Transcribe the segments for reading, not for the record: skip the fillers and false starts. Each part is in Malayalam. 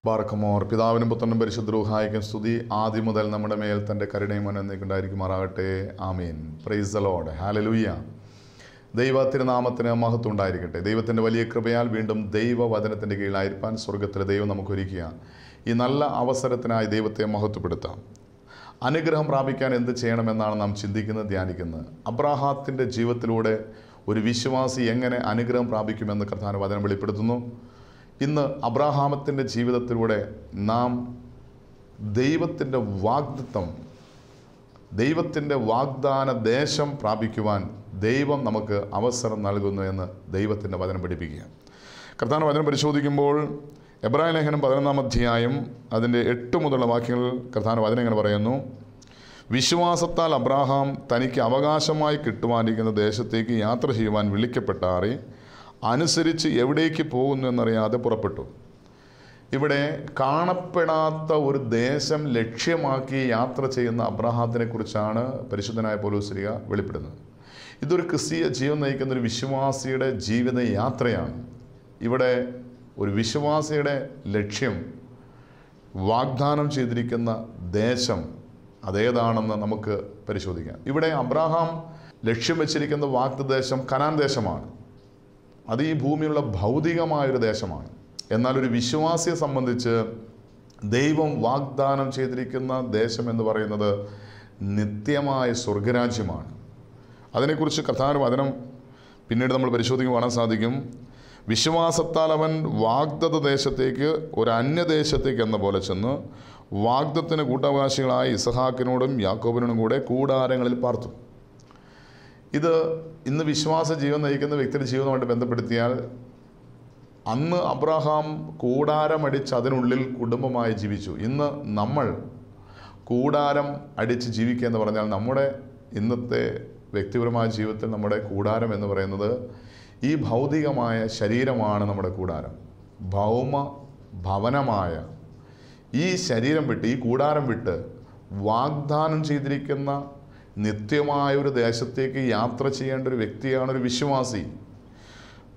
ബാറക്കമോർ. പിതാവിനും പുത്രനും പരിശുദ്ധ റൂഹായിക്കും സ്തുതി. ആദ്യം മുതൽ നമ്മുടെ മേൽ തൻ്റെ കരുണയും എന്നേക്കുണ്ടായിരിക്കുമാറാകട്ടെ. ആമീൻ. Praise the lord. ഹല്ലേലൂയ. ദൈവ തിരുനാമത്തിന് മഹത്വം ഉണ്ടായിരിക്കട്ടെ. ദൈവത്തിൻ്റെ വലിയ കൃപയാൽ വീണ്ടും ദൈവവചനത്തിൻ്റെ കീഴിലായിരിക്കാൻ സ്വർഗത്തിലെ ദൈവം നമുക്കൊരുക്കുക. ഈ നല്ല അവസരത്തിനായി ദൈവത്തെ മഹത്വപ്പെടുത്താം. അനുഗ്രഹം പ്രാപിക്കാൻ എന്ത് ചെയ്യണമെന്നാണ് നാം ചിന്തിക്കുന്നത്, ധ്യാനിക്കുന്നത്. അബ്രാഹാത്തിൻ്റെ ജീവിതത്തിലൂടെ ഒരു വിശ്വാസി എങ്ങനെ അനുഗ്രഹം പ്രാപിക്കുമെന്ന് കർത്താവിൻ്റെ വചനം വെളിപ്പെടുത്തുന്നു. ഇന്ന് അബ്രാഹാമത്തിൻ്റെ ജീവിതത്തിലൂടെ നാം ദൈവത്തിൻ്റെ വാഗ്ദത്തം, ദൈവത്തിൻ്റെ വാഗ്ദാന ദേശം പ്രാപിക്കുവാൻ ദൈവം നമുക്ക് അവസരം നൽകുന്നു എന്ന് ദൈവത്തിൻ്റെ വചനം പഠിപ്പിക്കുക. കർത്താവിൻ്റെ വചനം പരിശോധിക്കുമ്പോൾ എബ്രായ ലേഖനം 11-ാം അധ്യായം അതിൻ്റെ 8 മുതലുള്ള വാക്യങ്ങൾ കർത്താവിൻ്റെ വചനം ഇങ്ങനെ പറയുന്നു: വിശ്വാസത്താൽ അബ്രാഹാം തനിക്ക് അവകാശമായി കിട്ടുവാനിരിക്കുന്ന ദേശത്തേക്ക് യാത്ര ചെയ്യുവാൻ വിളിക്കപ്പെട്ടാറി അനുസരിച്ച് എവിടേക്ക് പോകുന്നു എന്നറിയാതെ പുറപ്പെട്ടു. ഇവിടെ കാണപ്പെടാത്ത ഒരു ദേശം ലക്ഷ്യമാക്കി യാത്ര ചെയ്യുന്ന അബ്രാഹാത്തിനെ കുറിച്ചാണ് പരിശുദ്ധനായ പൗലോസ് വെളിപ്പെടുന്നത്. ഇതൊരു ക്രിസ്തീയ ജീവൻ നയിക്കുന്ന ഒരു വിശ്വാസിയുടെ ജീവിത യാത്രയാണ്. ഇവിടെ ഒരു വിശ്വാസിയുടെ ലക്ഷ്യം, വാഗ്ദാനം ചെയ്തിരിക്കുന്ന ദേശം അതേതാണെന്ന് നമുക്ക് പരിശോധിക്കാം. ഇവിടെ അബ്രാഹാം ലക്ഷ്യം വെച്ചിരിക്കുന്ന വാഗ്ദദേശം കനാൻ ദേശമാണ്. അത് ഈ ഭൂമിയിലുള്ള ഭൗതികമായൊരു ദേശമാണ്. എന്നാൽ ഒരു വിശ്വാസിയെ സംബന്ധിച്ച് ദൈവം വാഗ്ദാനം ചെയ്തിരിക്കുന്ന ദേശം എന്ന് പറയുന്നത് നിത്യമായ സ്വർഗരാജ്യമാണ്. അതിനെക്കുറിച്ച് കർത്താവിൻ്റെ വചനം പിന്നീട് നമ്മൾ പരിശോധിക്കുമ്പോൾ കാണാൻ സാധിക്കും. വിശ്വാസത്താൽ അവൻ വാഗ്ദത്ത ദേശത്തേക്ക്, ഒരു അന്യദേശത്തേക്ക് എന്ന പോലെ ചെന്ന് വാഗ്ദത്തിന് കൂട്ടവകാശികളായ ഇസഹാക്കിനോടും യാക്കോബിനോടും കൂടെ കൂടാരങ്ങളിൽ പാർത്തു. ഇത് ഇന്ന് വിശ്വാസ ജീവൻ നയിക്കുന്ന വ്യക്തിയുടെ ജീവിതവുമായിട്ട് ബന്ധപ്പെടുത്തിയാൽ, അന്ന് അബ്രാഹാം കൂടാരമടിച്ച് അതിനുള്ളിൽ കുടുംബമായി ജീവിച്ചു. ഇന്ന് നമ്മൾ കൂടാരം അടിച്ച് ജീവിക്കുക എന്ന് പറഞ്ഞാൽ നമ്മുടെ ഇന്നത്തെ വ്യക്തിപരമായ ജീവിതത്തിൽ നമ്മുടെ കൂടാരം എന്ന് പറയുന്നത് ഈ ഭൗതികമായ ശരീരമാണ്. നമ്മുടെ കൂടാരം ഭൗമ ഭവനമായ ഈ ശരീരം വിട്ട്, ഈ കൂടാരം വിട്ട് വാഗ്ദാനം ചെയ്തിരിക്കുന്ന നിത്യമായൊരു ദേശത്തേക്ക് യാത്ര ചെയ്യേണ്ട ഒരു വ്യക്തിയാണ് ഒരു വിശ്വാസി.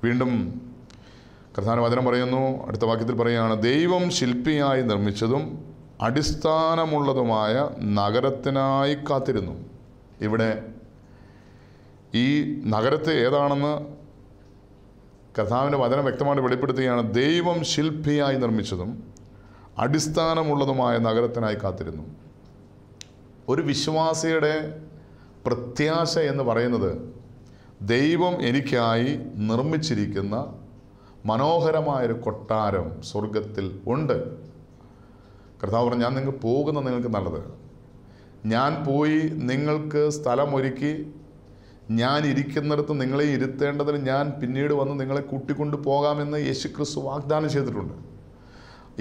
വീണ്ടും കർത്താവിൻ്റെ വചനം പറയുന്നു, അടുത്ത വാക്യത്തിൽ പറയുകയാണ്: ദൈവം ശില്പിയായി നിർമ്മിച്ചതും അടിസ്ഥാനമുള്ളതുമായ നഗരത്തിനായി കാത്തിരുന്നു. ഇവിടെ ഈ നഗരത്തെ ഏതാണെന്ന് കർത്താവിൻ്റെ വചനം വ്യക്തമായിട്ട് വെളിപ്പെടുത്തുകയാണ്. ദൈവം ശില്പിയായി നിർമ്മിച്ചതും അടിസ്ഥാനമുള്ളതുമായ നഗരത്തിനായി കാത്തിരുന്നു. ഒരു വിശ്വാസിയുടെ പ്രത്യാശ എന്ന് പറയുന്നത് ദൈവം എനിക്കായി നിർമ്മിച്ചിരിക്കുന്ന മനോഹരമായൊരു കൊട്ടാരം സ്വർഗത്തിൽ ഉണ്ട്. കർത്താവ് പറഞ്ഞു, ഞാൻ നിങ്ങൾക്ക് പോകുന്ന നിങ്ങൾക്ക് നല്ലത്. ഞാൻ പോയി നിങ്ങൾക്ക് സ്ഥലമൊരുക്കി ഞാൻ ഇരിക്കുന്നിടത്ത് നിങ്ങളെ ഇരുത്തേണ്ടതിന് ഞാൻ പിന്നീട് വന്ന് നിങ്ങളെ കൂട്ടിക്കൊണ്ട് പോകാമെന്ന് യേശുക്രിസ്തു വാഗ്ദാനം ചെയ്തിട്ടുണ്ട്.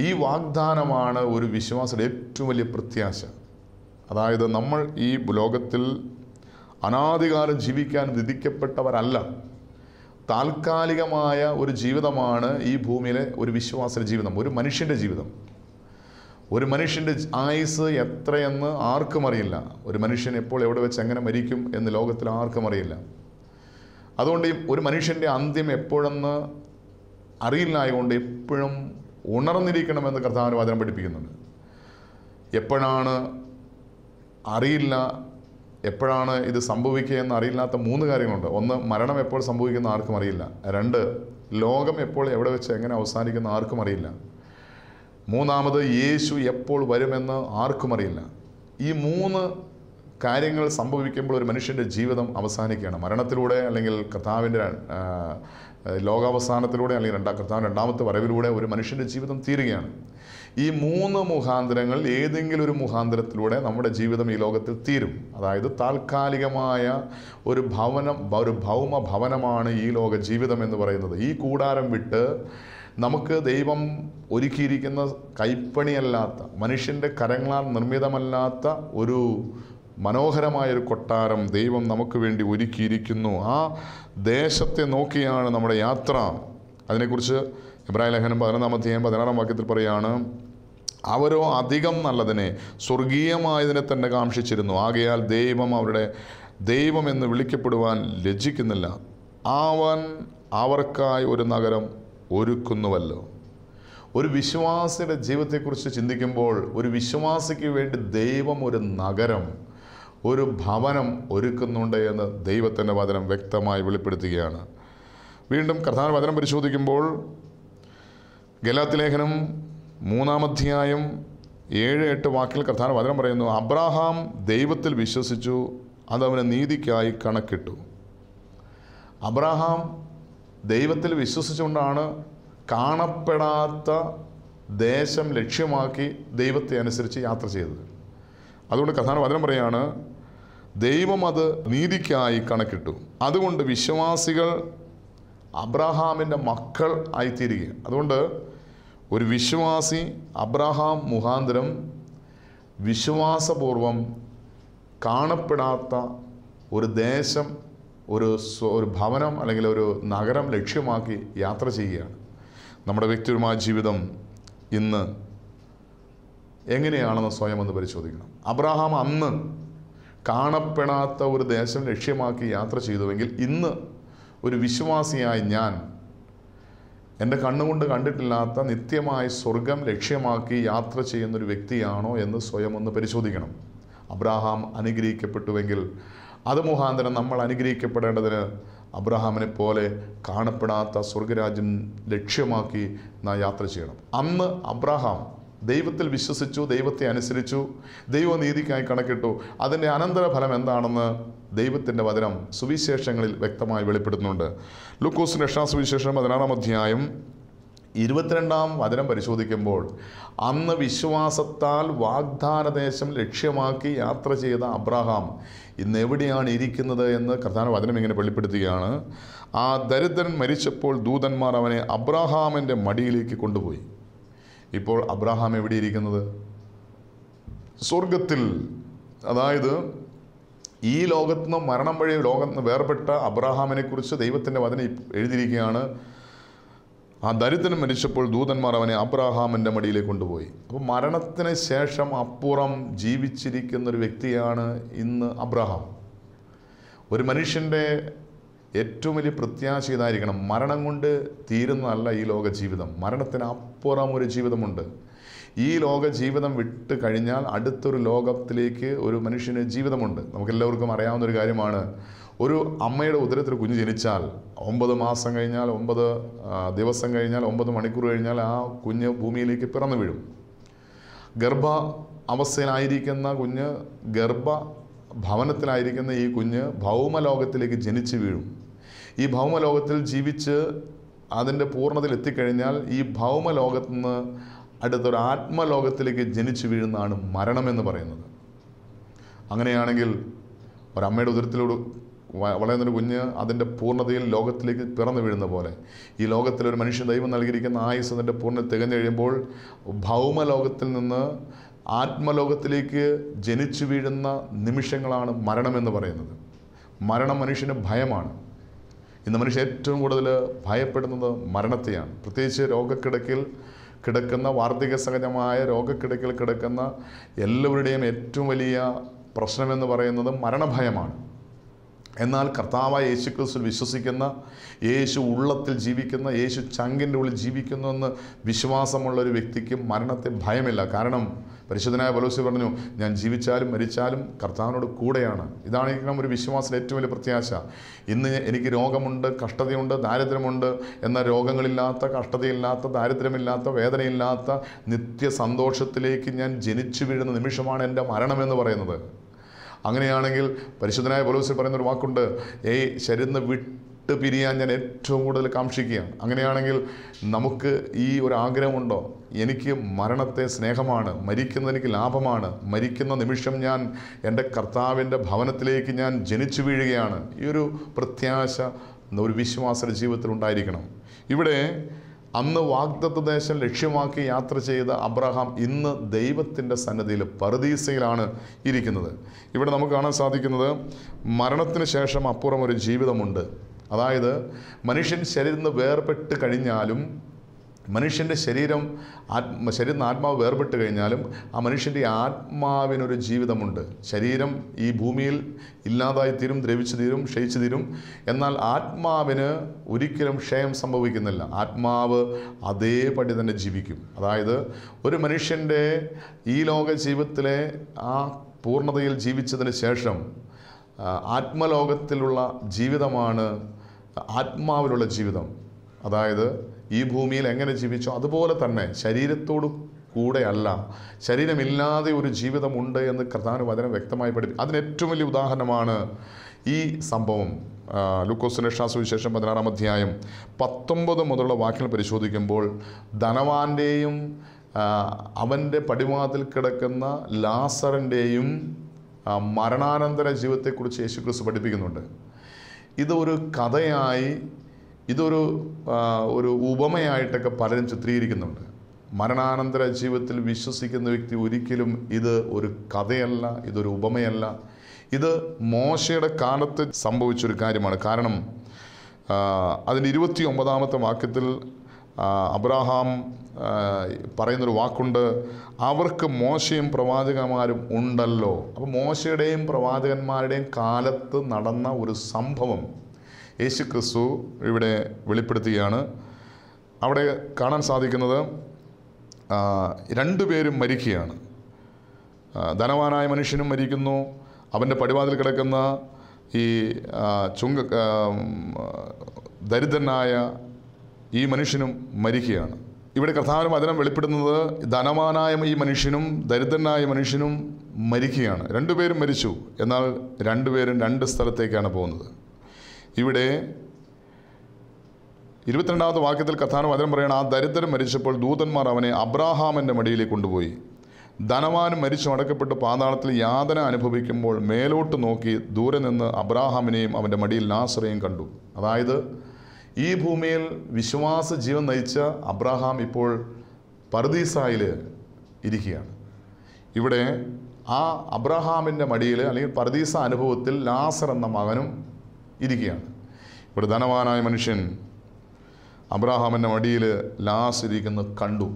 ഈ വാഗ്ദാനമാണ് ഒരു വിശ്വാസിയുടെ ഏറ്റവും വലിയ പ്രത്യാശ. അതായത് നമ്മൾ ഈ ലോകത്തിൽ അനാദികാലം ജീവിക്കാൻ വിധിക്കപ്പെട്ടവരല്ല. താൽക്കാലികമായ ഒരു ജീവിതമാണ് ഈ ഭൂമിയിലെ ഒരു വിശ്വാസിയുടെ ജീവിതം, ഒരു മനുഷ്യൻ്റെ ജീവിതം. ഒരു മനുഷ്യൻ്റെ ആയുസ് എത്രയെന്ന് ആർക്കും അറിയില്ല. ഒരു മനുഷ്യൻ എപ്പോൾ എവിടെ വെച്ച് എങ്ങനെ മരിക്കും എന്ന് ലോകത്തിൽ ആർക്കും അറിയില്ല. അതുകൊണ്ട് ഒരു മനുഷ്യൻ്റെ അന്ത്യം എപ്പോഴെന്ന് അറിയില്ലായതുകൊണ്ട് എപ്പോഴും ഉണർന്നിരിക്കണമെന്ന് കർത്താവിൻ്റെ വചനം പഠിപ്പിക്കുന്നുണ്ട്. എപ്പോഴാണ് അറിയില്ല, എപ്പോഴാണ് ഇത് സംഭവിക്കുക എന്ന് അറിയില്ലാത്ത 3 കാര്യങ്ങളുണ്ട്. 1, മരണം എപ്പോൾ സംഭവിക്കുന്ന ആർക്കും അറിയില്ല. 2, ലോകം എപ്പോൾ എവിടെ വെച്ച് എങ്ങനെ അവസാനിക്കുന്ന ആർക്കും അറിയില്ല. 3, യേശു എപ്പോൾ വരുമെന്ന് ആർക്കും അറിയില്ല. ഈ 3 കാര്യങ്ങൾ സംഭവിക്കുമ്പോൾ ഒരു മനുഷ്യൻ്റെ ജീവിതം അവസാനിക്കുകയാണ്. മരണത്തിലൂടെ, അല്ലെങ്കിൽ കർത്താവിൻ്റെ ലോകാവസാനത്തിലൂടെ, അല്ലെങ്കിൽ കർത്താവിൻ്റെ 2ാമത്തെ വരവിലൂടെ ഒരു മനുഷ്യൻ്റെ ജീവിതം തീരുകയാണ്. ഈ 3 മുഖാന്തരങ്ങൾ ഏതെങ്കിലും ഒരു മുഖാന്തരത്തിലൂടെ നമ്മുടെ ജീവിതം ഈ ലോകത്തിൽ തീരും. അതായത് താൽക്കാലികമായ ഒരു ഭൗമ ഭവനമാണ് ഈ ലോക ജീവിതം എന്ന് പറയുന്നത്. ഈ കൂടാരം വിട്ട് നമുക്ക് ദൈവം ഒരുക്കിയിരിക്കുന്ന കൈപ്പണിയല്ലാത്ത, മനുഷ്യൻ്റെ കരങ്ങളാൽ നിർമ്മിതമല്ലാത്ത ഒരു മനോഹരമായൊരു കൊട്ടാരം ദൈവം നമുക്ക് വേണ്ടി ഒരുക്കിയിരിക്കുന്നു. ആ ദേശത്തെ നോക്കിയാണ് നമ്മുടെ യാത്ര. അതിനെക്കുറിച്ച് എബ്രായ ലേഖനം 11-ാം അധ്യായം 16-ാം വാക്യത്തിൽ പറയുകയാണ്: അവരോ അധികം നല്ലതിനെ, സ്വർഗീയമായതിനെ തന്നെ കാംക്ഷിച്ചിരുന്നു. ആകയാൽ ദൈവം എന്ന് വിളിക്കപ്പെടുവാൻ ലജ്ജിക്കുന്നില്ല. അവൻ അവർക്കായി ഒരു നഗരം ഒരുക്കുന്നുവല്ലോ. ഒരു വിശ്വാസിയുടെ ജീവിതത്തെക്കുറിച്ച് ചിന്തിക്കുമ്പോൾ ഒരു വിശ്വാസിക്ക് വേണ്ടി ദൈവം ഒരു നഗരം, ഒരു ഭവനം ഒരുക്കുന്നുണ്ട് എന്ന് ദൈവത്തിൻ്റെ വചനം വ്യക്തമായി വെളിപ്പെടുത്തുകയാണ്. വീണ്ടും കർത്താവിൻ്റെ വചനം പരിശോധിക്കുമ്പോൾ ഗലാത്യലേഖനം 3-ാം അധ്യായം 7-8 വാക്കിൽ കർത്താവിൻ്റെ വചനം പറയുന്നു, അബ്രാഹാം ദൈവത്തിൽ വിശ്വസിച്ചു, അതവന് നീതിക്കായി കണക്കിട്ടു. അബ്രാഹാം ദൈവത്തിൽ വിശ്വസിച്ചുകൊണ്ടാണ് കാണപ്പെടാത്ത ദേശം ലക്ഷ്യമാക്കി ദൈവത്തെ അനുസരിച്ച് യാത്ര ചെയ്തത്. അതുകൊണ്ട് കർത്താവിൻ്റെ വചനം പറയാണ്, ദൈവം അത് നീതിക്കായി കണക്കിട്ടു. അതുകൊണ്ട് വിശ്വാസികൾ അബ്രാഹാമിൻ്റെ മക്കൾ ആയിത്തീരുക. അതുകൊണ്ട് ഒരു വിശ്വാസി അബ്രാഹാം മുഖാന്തരം വിശ്വാസപൂർവം കാണപ്പെടാത്ത ഒരു ദേശം, ഒരു ഭവനം അല്ലെങ്കിൽ ഒരു നഗരം ലക്ഷ്യമാക്കി യാത്ര ചെയ്യുകയാണ്. നമ്മുടെ വ്യക്തിപരമായ ജീവിതം ഇന്ന് എങ്ങനെയാണെന്ന് സ്വയം ഒന്ന് പരിശോധിക്കണം. അബ്രാഹാം അന്ന് കാണപ്പെടാത്ത ഒരു ദേശം ലക്ഷ്യമാക്കി യാത്ര ചെയ്തുവെങ്കിൽ ഇന്ന് ഒരു വിശ്വാസിയായി ഞാൻ എൻ്റെ കണ്ണുകൊണ്ട് കണ്ടിട്ടില്ലാത്ത നിത്യമായ സ്വർഗം ലക്ഷ്യമാക്കി യാത്ര ചെയ്യുന്നൊരു വ്യക്തിയാണോ എന്ന് സ്വയം ഒന്ന് പരിശോധിക്കണം. അബ്രാഹാം അനുഗ്രഹിക്കപ്പെട്ടുവെങ്കിൽ അത് മുഖാന്തരം നമ്മൾ അനുഗ്രഹിക്കപ്പെടേണ്ടതിന് അബ്രഹാമിനെ പോലെ കാണപ്പെടാത്ത സ്വർഗരാജ്യം ലക്ഷ്യമാക്കി നാം യാത്ര ചെയ്യണം. അന്ന് അബ്രഹാം ദൈവത്തിൽ വിശ്വസിച്ചു, ദൈവത്തെ അനുസരിച്ചു, ദൈവനീതിക്കായി കണക്കിട്ടു. അതിൻ്റെ അനന്തരഫലം എന്താണെന്ന് ദൈവത്തിൻ്റെ വചനം സുവിശേഷങ്ങളിൽ വ്യക്തമായി വെളിപ്പെടുത്തുന്നുണ്ട്. ലൂക്കോസിൻ്റെ സുവിശേഷം 16-ാം അധ്യായം 22-ാം വചനം പരിശോധിക്കുമ്പോൾ അന്ന് വിശ്വാസത്താൽ വാഗ്ദാനദേശം ലക്ഷ്യമാക്കി യാത്ര ചെയ്ത അബ്രഹാം ഇന്ന് എവിടെയാണ് ഇരിക്കുന്നത് എന്ന് കർത്താവിന്റെ വചനം ഇങ്ങനെ വെളിപ്പെടുത്തുകയാണ്. ആ ദരിദ്രൻ മരിച്ചപ്പോൾ ദൂതന്മാർ അവനെ അബ്രഹാമിൻ്റെ മടിയിലേക്ക് കൊണ്ടുപോയി. ഇപ്പോൾ അബ്രഹാം എവിടെ ഇരിക്കുന്നത്? സ്വർഗത്തിൽ. അതായത് ഈ ലോകത്തുനിന്ന് മരണം വഴി ലോകത്ത് നിന്ന് വേർപെട്ട അബ്രഹാമിനെ കുറിച്ച് ദൈവത്തിൻ്റെ വചനം എഴുതിയിരിക്കുകയാണ്. ആ ദരിദ്രൻ മരിച്ചപ്പോൾ ദൂതന്മാർ അവനെ അബ്രഹാമിൻ്റെ മടിയിലേക്ക് കൊണ്ടുപോയി. അപ്പോൾ മരണത്തിന് ശേഷം അപ്പുറം ജീവിച്ചിരിക്കുന്നൊരു വ്യക്തിയാണ് ഇന്ന് അബ്രഹാം. ഒരു മനുഷ്യൻ്റെ ഏറ്റവും വലിയ പ്രത്യാശ ഇതായിരിക്കണം, മരണം കൊണ്ട് തീരുന്നതല്ല ഈ ലോക ജീവിതം. മരണത്തിന് അപ്പുറം ഒരു ജീവിതമുണ്ട്. ഈ ലോക ജീവിതം വിട്ട് കഴിഞ്ഞാൽ അടുത്തൊരു ലോകത്തിലേക്ക് ഒരു മനുഷ്യന് ജീവിതമുണ്ട്. നമുക്കെല്ലാവർക്കും അറിയാവുന്നൊരു കാര്യമാണ്, ഒരു അമ്മയുടെ ഉദരത്തിൽ കുഞ്ഞ് ജനിച്ചാൽ 9 മാസം കഴിഞ്ഞാൽ, 9 ദിവസം കഴിഞ്ഞാൽ, 9 മണിക്കൂർ കഴിഞ്ഞാൽ ആ കുഞ്ഞ് ഭൂമിയിലേക്ക് പിറന്നു വീഴും. ഗർഭ അവസ്ഥയിലായിരിക്കുന്ന കുഞ്ഞ്, ഭവനത്തിലായിരിക്കുന്ന ഈ കുഞ്ഞ് ഭൗമലോകത്തിലേക്ക് ജനിച്ചു വീഴും. ഈ ഭൗമലോകത്തിൽ ജീവിച്ച് അതിൻ്റെ പൂർണ്ണതയിൽ എത്തിക്കഴിഞ്ഞാൽ ഈ ഭൗമലോകത്തു നിന്ന് അടുത്തൊരു ആത്മലോകത്തിലേക്ക് ജനിച്ചു വീഴുന്നതാണ് മരണമെന്ന് പറയുന്നത്. അങ്ങനെയാണെങ്കിൽ ഒരമ്മയുടെ ഉദരത്തിലൂടെ വളരുന്നൊരു കുഞ്ഞ് അതിൻ്റെ പൂർണ്ണതയിൽ ലോകത്തിലേക്ക് പിറന്നു വീഴുന്ന പോലെ ഈ ലോകത്തിലൊരു മനുഷ്യൻ ദൈവം നൽകിയിരിക്കുന്ന ആയുസ് അതിൻ്റെ പൂർണ്ണത തികഞ്ഞു കഴിയുമ്പോൾ ഭൗമലോകത്തിൽ നിന്ന് ആത്മലോകത്തിലേക്ക് ജനിച്ചു വീഴുന്ന നിമിഷങ്ങളാണ് മരണമെന്ന് പറയുന്നത്. മരണം മനുഷ്യന് ഭയമാണ്. ഇന്ന് മനുഷ്യൻ ഏറ്റവും കൂടുതൽ ഭയപ്പെടുന്നത് മരണത്തെയാണ്. പ്രത്യേകിച്ച് രോഗക്കിടക്കിൽ കിടക്കുന്ന, വാർദ്ധക്യ സഹജമായ രോഗക്കിടക്കിൽ കിടക്കുന്ന എല്ലാവരുടെയും ഏറ്റവും വലിയ പ്രശ്നമെന്ന് പറയുന്നത് മരണഭയമാണ്. എന്നാൽ കർത്താവായ യേശു ക്രിസ്തുവിൽ വിശ്വസിക്കുന്ന, യേശു ഉള്ളത്തിൽ ജീവിക്കുന്ന, യേശു ചങ്കിൻ്റെ ഉള്ളിൽ ജീവിക്കുന്നുവെന്ന് വിശ്വാസമുള്ളൊരു വ്യക്തിക്ക് മരണത്തെ ഭയമില്ല. കാരണം പരിശുദ്ധനായ പൗലോസ് പറഞ്ഞു, ഞാൻ ജീവിച്ചാലും മരിച്ചാലും കർത്താവിനോട് കൂടെയാണ്. ഇതായിരിക്കണം ഒരു വിശ്വാസത്തിൻ്റെ ഏറ്റവും വലിയ പ്രത്യാശ. ഇന്ന് എനിക്ക് രോഗമുണ്ട്, കഷ്ടതയുണ്ട്, ദാരിദ്ര്യമുണ്ട്, എന്ന രോഗങ്ങളില്ലാത്ത, കഷ്ടതയില്ലാത്ത, ദാരിദ്ര്യമില്ലാത്ത, വേദനയില്ലാത്ത നിത്യസന്തോഷത്തിലേക്ക് ഞാൻ ജനിച്ചു വീഴുന്ന നിമിഷമാണ് എൻ്റെ മരണമെന്ന് പറയുന്നത്. അങ്ങനെയാണെങ്കിൽ പരിശുദ്ധനായ പൗലോസ് പറയുന്നൊരു വാക്കുണ്ട്, ശരീരം വിട്ട് പിരിയാൻ ഞാൻ ഏറ്റവും കൂടുതൽ കാക്ഷിക്കുകയാണ്. അങ്ങനെയാണെങ്കിൽ നമുക്ക് ഈ ഒരു ആഗ്രഹമുണ്ടോ? എനിക്ക് മരണത്തെ സ്നേഹമാണ്, മരിക്കുന്നത് എനിക്ക് ലാഭമാണ്, മരിക്കുന്ന നിമിഷം ഞാൻ എൻ്റെ കർത്താവിൻ്റെ ഭവനത്തിലേക്ക് ഞാൻ ജനിച്ചു വീഴുകയാണ്. ഈ ഒരു പ്രത്യാശ ഒരു വിശ്വാസ ജീവിതത്തിൽ ഉണ്ടായിരിക്കണം. ഇവിടെ അന്ന് വാഗ്ദത്ത ദേശം ലക്ഷ്യമാക്കി യാത്ര ചെയ്ത അബ്രഹാം ഇന്ന് ദൈവത്തിൻ്റെ സന്നിധിയിൽ പറുദീസയിലാണ് ഇരിക്കുന്നത്. ഇവിടെ നമുക്ക് കാണാൻ സാധിക്കുന്നത് മരണത്തിന് ശേഷം അപ്പുറം ഒരു ജീവിതമുണ്ട്. അതായത് മനുഷ്യൻ ശരീരം വേർപെട്ട് കഴിഞ്ഞാലും മനുഷ്യൻ്റെ ശരീരം ആത്മാവ് വേർപെട്ട് കഴിഞ്ഞാലും ആ മനുഷ്യൻ്റെ ആത്മാവിനൊരു ജീവിതമുണ്ട്. ശരീരം ഈ ഭൂമിയിൽ ഇല്ലാതായിത്തീരും, ദ്രവിച്ചു തീരും, ക്ഷയിച്ചു തീരും. എന്നാൽ ആത്മാവിന് ഒരിക്കലും ക്ഷയം സംഭവിക്കുന്നില്ല. ആത്മാവ് അതേപടി തന്നെ ജീവിക്കും. അതായത് ഒരു മനുഷ്യൻ്റെ ഈ ലോക ജീവിതത്തിലെ ആ പൂർണ്ണതയിൽ ജീവിച്ചതിന് ശേഷം ആത്മലോകത്തിലുള്ള ജീവിതമാണ് ആത്മാവിലുള്ള ജീവിതം. അതായത് ഈ ഭൂമിയിൽ എങ്ങനെ ജീവിച്ചോ അതുപോലെ തന്നെ ശരീരത്തോട് കൂടെയല്ല, ശരീരമില്ലാതെ ഒരു ജീവിതമുണ്ട് എന്ന് കർത്താവിന്റെ വചനം വ്യക്തമായി പഠിപ്പിക്കും. അതിന് ഏറ്റവും വലിയ ഉദാഹരണമാണ് ഈ സംഭവം. ലൂക്കോസിന്റെ സുവിശേഷം 16-ാം അധ്യായം 19 മുതലുള്ള വാക്യങ്ങൾ പരിശോധിക്കുമ്പോൾ ധനവാന്റെയും അവൻ്റെ പടിവാതിൽ കിടക്കുന്ന ലാസറിൻ്റെയും മരണാനന്തര ജീവിതത്തെക്കുറിച്ച് യേശുക്രിസ്തു പഠിപ്പിക്കുന്നുണ്ട്. ഇതൊരു കഥയായി, ഒരു ഉപമയായിട്ടൊക്കെ പലരും ചിത്രീകരിക്കുന്നുണ്ട്. മരണാനന്തര ജീവിതത്തിൽ വിശ്വസിക്കുന്ന വ്യക്തി ഒരിക്കലും ഇത് ഒരു കഥയല്ല, ഇതൊരു ഉപമയല്ല. ഇത് മോശയുടെ കാലത്ത് സംഭവിച്ചൊരു കാര്യമാണ്. കാരണം അതിൻ്റെ 29-ാമത്തെ വാക്യത്തിൽ അബ്രഹാം പറയുന്നൊരു വാക്കുണ്ട്, അവർക്ക് മോശയും പ്രവാചകന്മാരും ഉണ്ടല്ലോ. അപ്പോൾ മോശയുടെയും പ്രവാചകന്മാരുടെയും കാലത്ത് നടന്ന ഒരു സംഭവം യേശുക്രിസ്തു ഇവിടെ വെളിപ്പെടുത്തുകയാണ്. അവിടെ കാണാൻ സാധിക്കുന്നത് രണ്ടുപേരും മരിക്കുകയാണ്. ധനവാനായ മനുഷ്യനും മരിക്കുന്നു, അവൻ്റെ പടിവാതിൽ കിടക്കുന്ന ഈ ദരിദ്രനായ ഈ മനുഷ്യനും മരിക്കുകയാണ്. ഇവിടെ കർത്താവിന്റെ വചനം വെളിപ്പെടുന്നത് ധനവാനായ ഈ മനുഷ്യനും ദരിദ്രനായ മനുഷ്യനും മരിക്കുകയാണ്. രണ്ടുപേരും മരിച്ചു. എന്നാൽ രണ്ടുപേരും രണ്ട് സ്ഥലത്തേക്കാണ് പോകുന്നത്. ഇവിടെ 22-ാമത്തെ വാക്യത്തിൽ കർത്താവിന്റെ വചനം പറയുകയാണ്, ആ ദരിദ്രൻ മരിച്ചപ്പോൾ ദൂതന്മാർ അവനെ അബ്രാഹാമിൻ്റെ മടിയിലേക്ക് കൊണ്ടുപോയി. ധനവാനും മരിച്ചു അടക്കപ്പെട്ട് പാതാളത്തിൽ യാതന അനുഭവിക്കുമ്പോൾ മേലോട്ട് നോക്കി ദൂരെ നിന്ന് അബ്രാഹാമിനെയും അവൻ്റെ മടിയിൽ ലാസറേയും കണ്ടു. അതായത് ഈ ഭൂമിയിൽ വിശ്വാസ ജീവൻ നയിച്ച അബ്രാഹാം ഇപ്പോൾ പർദീസായിൽ ഇരിക്കുകയാണ്. ഇവിടെ ആ അബ്രാഹാമിൻ്റെ മടിയിൽ അല്ലെങ്കിൽ പർദീസ അനുഭവത്തിൽ ലാസർ എന്ന മകനും ഇരിക്കുകയാണ്. ഇവിടെ ധനവാനായ മനുഷ്യൻ അബ്രാഹാമിൻ്റെ മടിയിൽ ലാസർ ഇരിക്കുന്നത് കണ്ടു.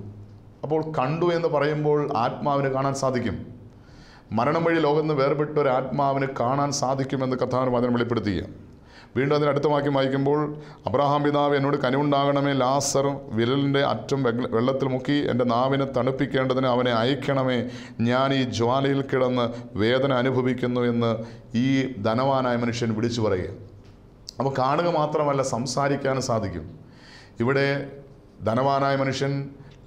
അപ്പോൾ കണ്ടു എന്ന് പറയുമ്പോൾ ആത്മാവിന് കാണാൻ സാധിക്കും. മരണം വഴി ലോകത്ത് നിന്ന് വേർപെട്ട ഒരു ആത്മാവിന് കാണാൻ സാധിക്കുമെന്ന് കർത്താവിന്റെ വചനം വെളിപ്പെടുത്തുക. വീണ്ടും അതിന് അടുത്ത വാക്യം വായിക്കുമ്പോൾ, അബ്രാഹാം പിതാവ് എന്നോട് കനിവുണ്ടാകണമേ, ലാസർ വിരലിൻ്റെ അറ്റം വെള്ളത്തിൽ മുക്കി എൻ്റെ നാവിനെ തണുപ്പിക്കേണ്ടതിന് അവനെ അയക്കണമേ, ഞാൻ ഈ ജ്വാലയിൽ കിടന്ന് വേദന അനുഭവിക്കുന്നു എന്ന് ഈ ധനവാനായ മനുഷ്യൻ വിളിച്ചു പറയുക. അപ്പോൾ കാണുക മാത്രമല്ല, സംസാരിക്കാനും സാധിക്കും. ഇവിടെ ധനവാനായ മനുഷ്യൻ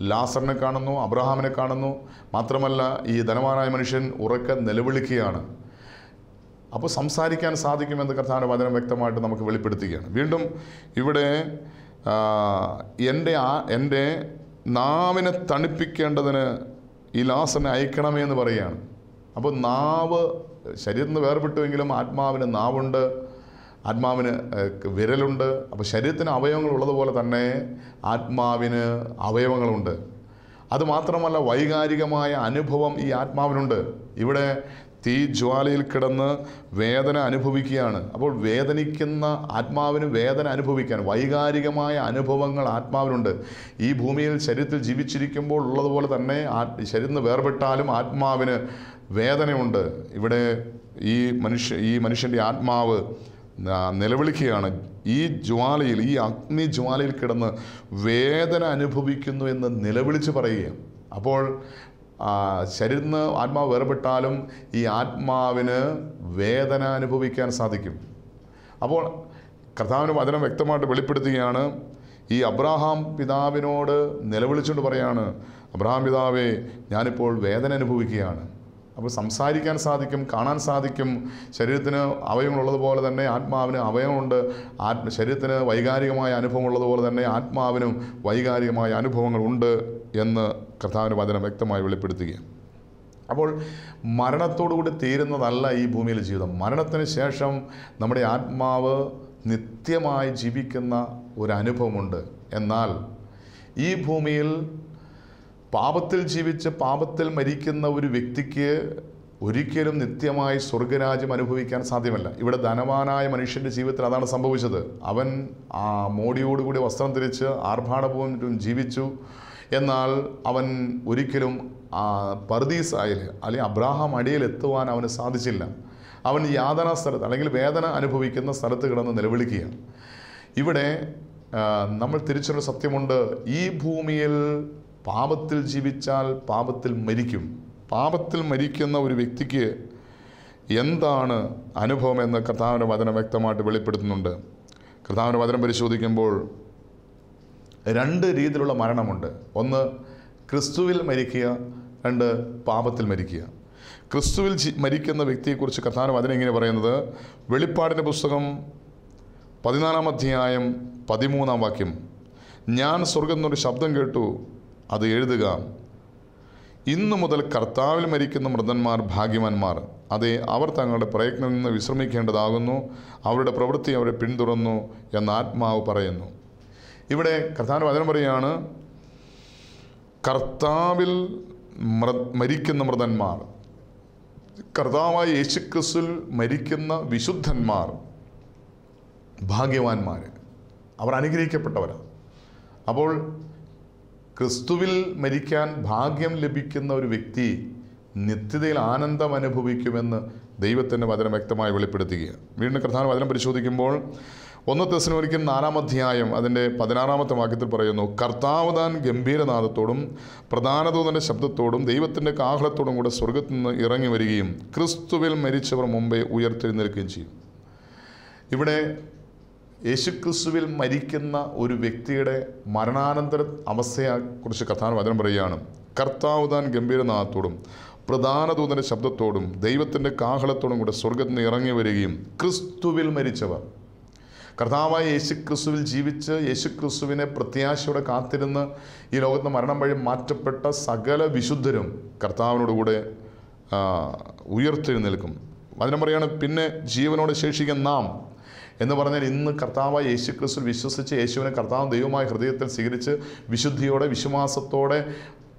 ലാസറിനെ കാണുന്നു, അബ്രഹാമിനെ കാണുന്നു. മാത്രമല്ല ഈ ധനവാനായ മനുഷ്യൻ ഉറക്കെ നിലവിളിക്കുകയാണ്. അപ്പോൾ സംസാരിക്കാൻ സാധിക്കുമെന്ന് കർത്താവിന്റെ വചനം വ്യക്തമായിട്ട് നമുക്ക് വെളിപ്പെടുത്തുകയാണ്. വീണ്ടും ഇവിടെ എൻ്റെ നാവിനെ തണുപ്പിക്കേണ്ടതിന് ഈ ലാസറിനെ അയക്കണമേ എന്ന് പറയുകയാണ്. അപ്പോൾ നാവ് ശരീരത്തിൽ നിന്ന് വേർപെട്ടുവെങ്കിലും ആത്മാവിന് നാവുണ്ട്, ആത്മാവിന് വിരലുണ്ട്. അപ്പോൾ ശരീരത്തിന് അവയവങ്ങളുള്ളതുപോലെ തന്നെ ആത്മാവിന് അവയവങ്ങളുണ്ട്. അതുമാത്രമല്ല, വൈകാരികമായ അനുഭവം ഈ ആത്മാവിനുണ്ട്. ഇവിടെ തീ ജ്വാലയിൽ കിടന്ന് വേദന അനുഭവിക്കുകയാണ്. അപ്പോൾ വേദനിക്കുന്ന ആത്മാവിന് വേദന അനുഭവിക്കാൻ വൈകാരികമായ അനുഭവങ്ങൾ ആത്മാവിനുണ്ട്. ഈ ഭൂമിയിൽ ശരീരത്തിൽ ജീവിച്ചിരിക്കുമ്പോൾ ഉള്ളതുപോലെ തന്നെ ശരീരത്തിന് വേർപെട്ടാലും ആത്മാവിന് വേദനയുണ്ട്. ഇവിടെ ഈ മനുഷ്യൻ്റെ ആത്മാവ് നിലവിളിക്കുകയാണ്. ഈ ജ്വാലയിൽ, ഈ അഗ്നി ജ്വാലയിൽ കിടന്ന് വേദന അനുഭവിക്കുന്നു എന്ന് നിലവിളിച്ച് പറയുക. അപ്പോൾ ശരീരത്തിന് ആത്മാവ് വേർപെട്ടാലും ഈ ആത്മാവിന് വേദന അനുഭവിക്കാൻ സാധിക്കും. അപ്പോൾ കർത്താവിന്റെ വചനം വ്യക്തമായിട്ട് വെളിപ്പെടുത്തുകയാണ്. ഈ അബ്രാഹാം പിതാവിനോട് നിലവിളിച്ചുകൊണ്ട് പറയാണ്, അബ്രാഹാം പിതാവേ, ഞാനിപ്പോൾ വേദന അനുഭവിക്കുകയാണ്. അപ്പോൾ സംസാരിക്കാൻ സാധിക്കും, കാണാൻ സാധിക്കും. ശരീരത്തിന് അവയവങ്ങളുള്ളതുപോലെ തന്നെ ആത്മാവിന് അവയവമുണ്ട്. ശരീരത്തിന് വൈകാരികമായ അനുഭവം ഉള്ളതുപോലെ തന്നെ ആത്മാവിനും വൈകാരികമായ അനുഭവങ്ങളുണ്ട് എന്ന് കർത്താവിന്റെ വചനം വ്യക്തമായി വെളിപ്പെടുത്തുകയാണ്. അപ്പോൾ മരണത്തോടുകൂടി തീരുന്നതല്ല ഈ ഭൂമിയിലെ ജീവിതം. മരണത്തിന് ശേഷം നമ്മുടെ ആത്മാവ് നിത്യമായി ജീവിക്കുന്ന ഒരനുഭവമുണ്ട്. എന്നാൽ ഈ ഭൂമിയിൽ പാപത്തിൽ ജീവിച്ച് പാപത്തിൽ മരിക്കുന്ന ഒരു വ്യക്തിക്ക് ഒരിക്കലും നിത്യമായി സ്വർഗരാജ്യം അനുഭവിക്കാൻ സാധ്യമല്ല. ഇവിടെ ധനവാനായ മനുഷ്യൻ്റെ ജീവിതത്തിൽ അതാണ് സംഭവിച്ചത്. അവൻ ആ മോടിയോടുകൂടി വസ്ത്രം ധരിച്ച് ആർഭാടപൂർവ്വം ജീവിച്ചു. എന്നാൽ അവൻ ഒരിക്കലും പർദീസായിൽ അല്ലെങ്കിൽ അബ്രാഹാം അടിയിൽ എത്തുവാൻ അവന് സാധിച്ചില്ല. അവൻ യാതനാ സ്ഥലത്ത് അല്ലെങ്കിൽ വേദന അനുഭവിക്കുന്ന സ്ഥലത്ത് കിടന്ന് നിലവിളിക്കുക. ഇവിടെ നമ്മൾ തിരിച്ചൊരു സത്യമുണ്ട്. ഈ ഭൂമിയിൽ പാപത്തിൽ ജീവിച്ചാൽ പാപത്തിൽ മരിക്കും. പാപത്തിൽ മരിക്കുന്ന ഒരു വ്യക്തിക്ക് എന്താണ് അനുഭവമെന്ന് കർത്താവിൻ്റെ വചനം വ്യക്തമായിട്ട് വെളിപ്പെടുത്തുന്നുണ്ട്. കർത്താവിൻ്റെ വചനം പരിശോധിക്കുമ്പോൾ 2 രീതിയിലുള്ള മരണമുണ്ട്. ഒന്ന് ക്രിസ്തുവിൽ മരിക്കുക, 2 പാപത്തിൽ മരിക്കുക. ക്രിസ്തുവിൽ മരിക്കുന്ന വ്യക്തിയെക്കുറിച്ച് കർത്താവിൻ്റെ വചനം ഇങ്ങനെ പറയുന്നത്, വെളിപ്പാടിൻ്റെ പുസ്തകം 14-ാം അധ്യായം 13-ാം വാക്യം, ഞാൻ സ്വർഗ്ഗത്തിൽ നിന്നൊരു ശബ്ദം കേട്ടു, അത് എഴുതുക, ഇന്നു മുതൽ കർത്താവിൽ മരിക്കുന്ന മൃതന്മാർ ഭാഗ്യവാന്മാർ, അതെ, അവർ തങ്ങളുടെ പ്രയത്നത്തിൽ നിന്ന് വിശ്രമിക്കേണ്ടതാകുന്നു, അവരുടെ പ്രവൃത്തി അവരെ പിന്തുടർന്നു എന്ന് ആത്മാവ് പറയുന്നു. ഇവിടെ കർത്താവിൻ്റെ വചനം പറയുകയാണ്, കർത്താവിൽ മരിക്കുന്ന മൃതന്മാർ, കർത്താവായ യേശുക്രിസ്തുവിൽ മരിക്കുന്ന വിശുദ്ധന്മാർ ഭാഗ്യവാന്മാർ, അവർ അനുഗ്രഹിക്കപ്പെട്ടവരാണ്. അപ്പോൾ ക്രിസ്തുവിൽ മരിക്കാൻ ഭാഗ്യം ലഭിക്കുന്ന ഒരു വ്യക്തി നിത്യതയിൽ ആനന്ദം അനുഭവിക്കുമെന്ന് ദൈവത്തിൻ്റെ വചനം വ്യക്തമായി വെളിപ്പെടുത്തുകയാണ്. വീണ്ടും കർത്താവിൻ്റെ വചനം പരിശോധിക്കുമ്പോൾ 1 തെസ്സലോനിക്കർ 4-ാം അധ്യായം അതിൻ്റെ 16-ാമത്തെ വാക്യത്തിൽ പറയുന്നു, കർത്താവ് താൻ ഗംഭീരനാദത്തോടും പ്രധാനദൂതൻ്റെ ശബ്ദത്തോടും ദൈവത്തിൻ്റെ കാഹളത്തോടും കൂടെ സ്വർഗ്ഗത്തിൽ നിന്ന് ഇറങ്ങി വരികയും ക്രിസ്തുവിൽ മരിച്ചവർ മുമ്പേ ഉയർത്തെഴുന്നേൽക്കുകയും ചെയ്യും. ഇവിടെ യേശുക്രിസ്തുവിൽ മരിക്കുന്ന ഒരു വ്യക്തിയുടെ മരണാനന്തര അവസ്ഥയെക്കുറിച്ച് കർത്താവിൻ്റെ വചനം പറയുകയാണ്, കർത്താവ് താൻ ഗംഭീരനാദത്തോടും പ്രധാനദൂതൻ്റെ ശബ്ദത്തോടും ദൈവത്തിൻ്റെ കാഹളത്തോടും കൂടെ സ്വർഗ്ഗത്തിൽ നിന്ന് ഇറങ്ങി വരികയും ക്രിസ്തുവിൽ മരിച്ചവർ, കർത്താവായ യേശുക്രിസ്തുവിൽ ജീവിച്ച് യേശുക്രിസ്തുവിനെ പ്രത്യാശയോടെ കാത്തിരുന്ന് ഈ ലോകത്ത് മരണം വഴി മാറ്റപ്പെട്ട സകല വിശുദ്ധരും കർത്താവിനോടുകൂടെ ഉയർത്തെഴുന്നേൽക്കും. വചനം പറയുകയാണ്, പിന്നെ ജീവനോടെ ശേഷിക്കുന്ന നാം എന്ന് പറഞ്ഞാൽ ഇന്ന് കർത്താവായ യേശുക്രിസ്തുവിൽ വിശ്വസിച്ച് യേശുവിനെ കർത്താവ് ദൈവമായ ഹൃദയത്തിൽ സ്വീകരിച്ച് വിശുദ്ധിയോടെ വിശ്വാസത്തോടെ